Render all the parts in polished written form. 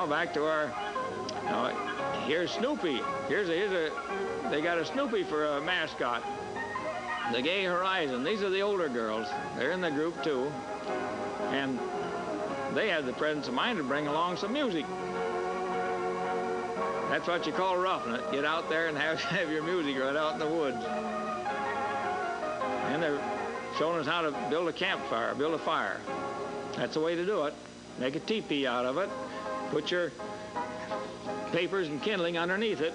Now back to our, here's Snoopy. They got a Snoopy for a mascot. The Gay Horizon. These are the older girls. They're in the group too. And they had the presence of mind to bring along some music. That's what you call roughing it. Get out there and have your music right out in the woods. And they're showing us how to build a campfire, build a fire. That's the way to do it. Make a teepee out of it. Put your papers and kindling underneath it.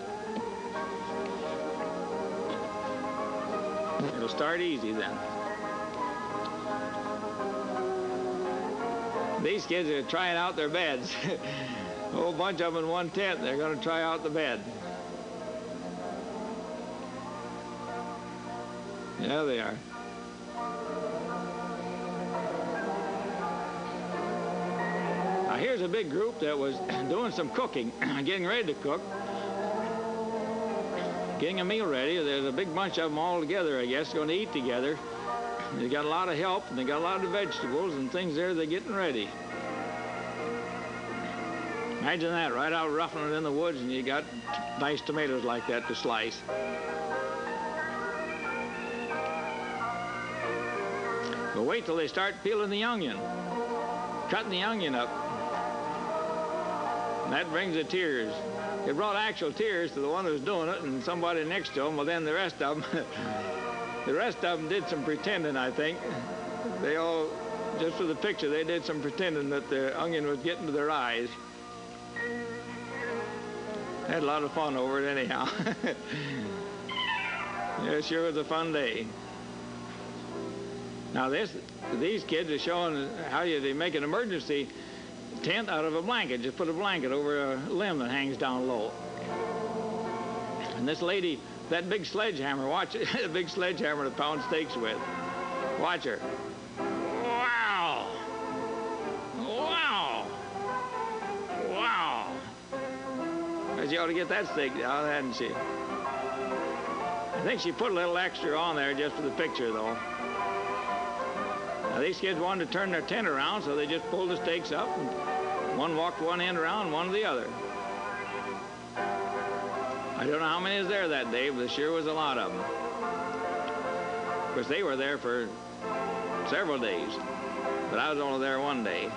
It'll start easy then. These kids are trying out their beds. A whole bunch of them in one tent. They're going to try out the bed. Yeah, they are. Now here's a big group that was doing some cooking, getting ready to cook. Getting a meal ready. There's a big bunch of them all together, I guess, going to eat together. They got a lot of help, and they got a lot of vegetables and things there they're getting ready. Imagine that, right out roughing it in the woods, and you got nice tomatoes like that to slice. But wait till they start peeling the onion, cutting the onion up. And that brings the tears. It brought actual tears to the one who was doing it and somebody next to him. Well, then the rest of them did some pretending, I think. They all, just for the picture, they did some pretending that the onion was getting to their eyes. Had a lot of fun over it anyhow. Yeah, it sure was a fun day. Now these kids are showing how they make an emergency tent out of a blanket. Just put a blanket over a limb that hangs down low. And this lady, that big sledgehammer, watch it, the big sledgehammer to pound steaks with. Watch her. Wow! Wow! Wow! She ought to get that steak down, hadn't she? I think she put a little extra on there just for the picture, though. Now, these kids wanted to turn their tent around, so they just pulled the stakes up, and one walked one end around, one the other. I don't know how many was there that day, but there sure was a lot of them. Of course, they were there for several days, but I was only there one day.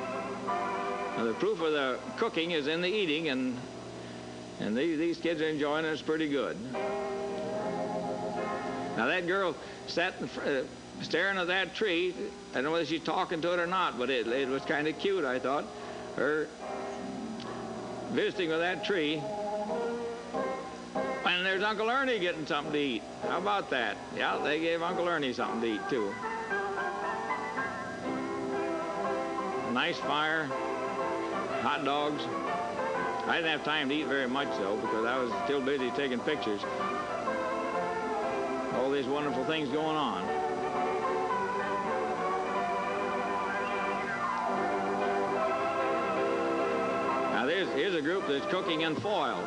Now, the proof of the cooking is in the eating, and these kids are enjoying it. It's pretty good. Now, that girl sat staring at that tree. I don't know whether she's talking to it or not, but it was kind of cute, I thought. Her visiting with that tree. And there's Uncle Ernie getting something to eat. How about that? Yeah, they gave Uncle Ernie something to eat, too. Nice fire, hot dogs. I didn't have time to eat very much, though, because I was still busy taking pictures. All these wonderful things going on. Now, here's a group that's cooking in foil.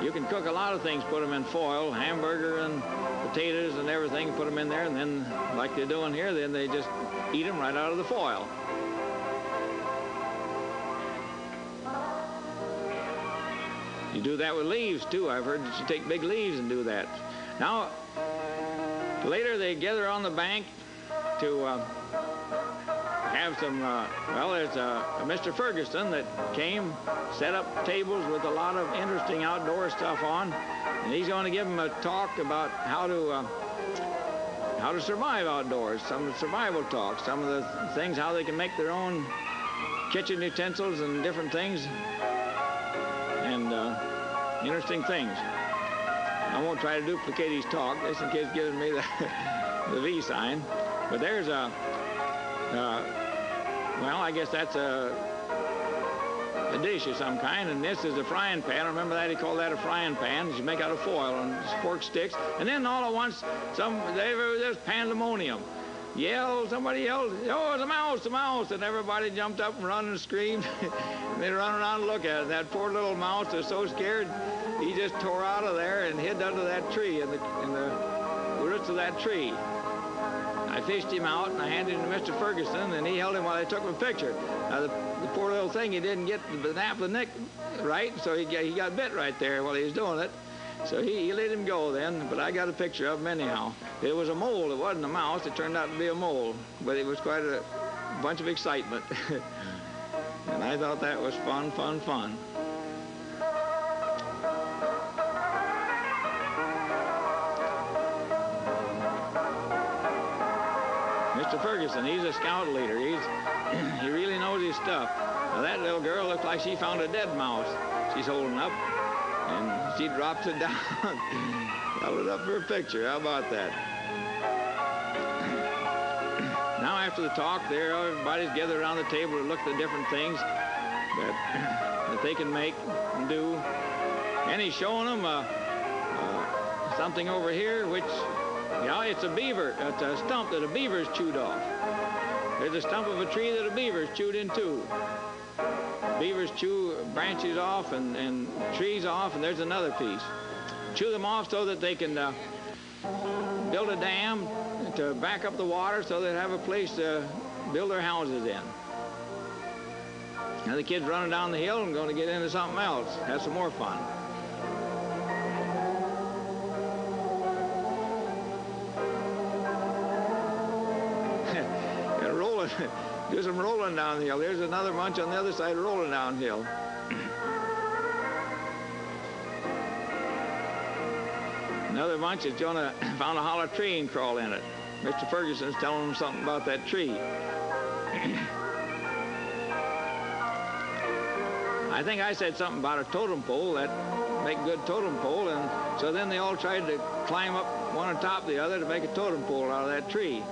You can cook a lot of things, put them in foil, hamburger and potatoes and everything, put them in there, and then, like they're doing here, then they just eat them right out of the foil. You do that with leaves, too. I've heard that you take big leaves and do that. Now, later they gather on the bank to have some, well, there's Mr. Ferguson that came, set up tables with a lot of interesting outdoor stuff on, and he's going to give them a talk about how to survive outdoors, some survival talk, some of the things, how they can make their own kitchen utensils and different things, and interesting things. I won't try to duplicate his talk, just in case giving me the V sign, but there's a well, I guess that's a dish of some kind, and this is a frying pan. Remember that? He called that a frying pan. You make out of foil and fork sticks. And then all at once, there's pandemonium. Somebody yelled, oh, it's a mouse, a mouse. And everybody jumped up and run and screamed. And they run around and look at it. That poor little mouse was so scared, he just tore out of there and hid under that tree, in the roots of that tree. I fished him out and I handed him to Mr. Ferguson, and he held him while they took a picture. Now, the the poor little thing, he didn't get the nape of the neck right, so he got bit right there while he was doing it. So he let him go then, but I got a picture of him anyhow. It was a mole. It wasn't a mouse. It turned out to be a mole, but it was quite a bunch of excitement. And I thought that was fun, fun, fun. Mr. Ferguson, he's a scout leader. He really knows his stuff. Now that little girl looks like she found a dead mouse she's holding up, and she drops it down. Held it up for a picture. How about that? Now after the talk there, everybody's gathered around the table to look at the different things that they can make and do. And he's showing them something over here, which, yeah, it's a beaver. It's a stump that a beaver's chewed off. There's a stump of a tree that a beaver's chewed in two. Beavers chew branches off and trees off, and there's another piece. Chew them off so that they can build a dam to back up the water so they have a place to build their houses in. Now the kid's running down the hill and going to get into something else. Have some more fun. Do some rolling down the hill. There's another bunch on the other side rolling downhill. Another bunch is gonna found a hollow tree and crawl in it. Mr. Ferguson's telling them something about that tree. I think I said something about a totem pole, that make a good totem pole, and so then they all tried to climb up one on top of the other to make a totem pole out of that tree.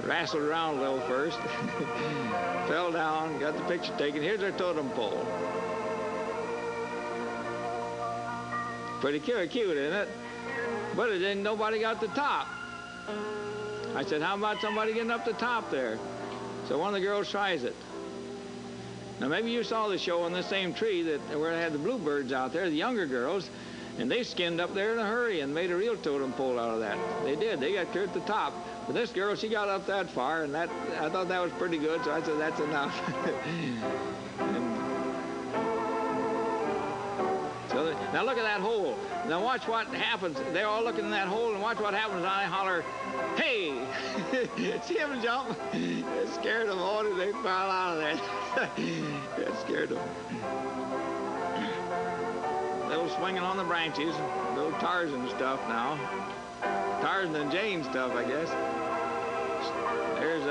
Wrestled around a little first, fell down, got the picture taken. Here's their totem pole. Pretty cute, isn't it? But it didn't, nobody got the top. I said, how about somebody getting up the top there? So one of the girls tries it. Now maybe you saw the show on this same tree where they had the bluebirds out there, the younger girls, and they skinned up there in a hurry and made a real totem pole out of that. They did. They got clear at the top. But this girl, she got up that far, and I thought that was pretty good, so I said, that's enough. Now look at that hole. Now watch what happens. They're all looking in that hole, and watch what happens. I holler, hey! See him jump? It scared them all, and they fell out of that. It scared them. Little swinging on the branches, little Tarzan stuff now. Tarzan and Jane stuff, I guess. There's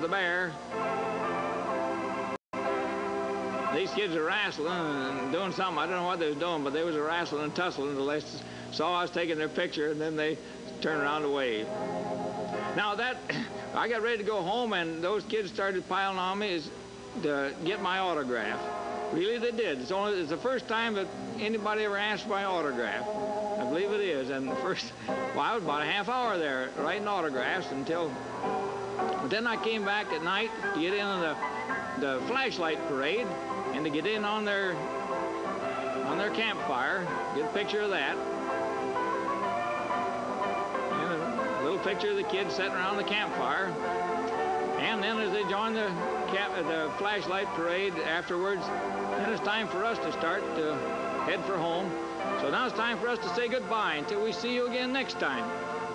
the bear. These kids are wrestling and doing something. I don't know what they was doing, but they was wrestling and tussling until they saw us taking their picture, and then they turned around to wave. Now I got ready to go home, and those kids started piling on me to get my autograph. Really, they did. It's the first time that anybody ever asked for my autograph. I believe it is. And I was about a half hour there writing autographs but then I came back at night to get in on the flashlight parade and to get in on their campfire, get a picture of that. And a little picture of the kids sitting around the campfire. And then as they joined the flashlight parade afterwards, then it's time for us to start to head for home. So now it's time for us to say goodbye until we see you again next time.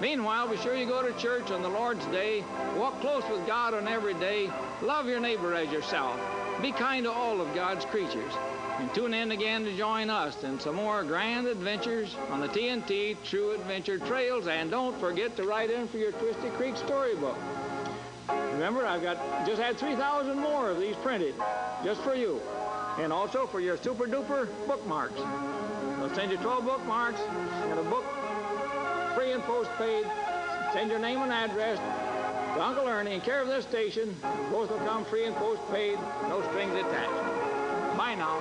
Meanwhile, be sure you go to church on the Lord's Day, walk close with God on every day, love your neighbor as yourself, be kind to all of God's creatures, and tune in again to join us in some more grand adventures on the TNT True Adventure Trails, and don't forget to write in for your Twisty Creek storybook. Remember, I've just had 3,000 more of these printed, just for you, and also for your super duper bookmarks. I'll send you 12 bookmarks and a book, free and postpaid. Send your name and address to Uncle Ernie in care of this station. Both will come free and postpaid, no strings attached. Bye now.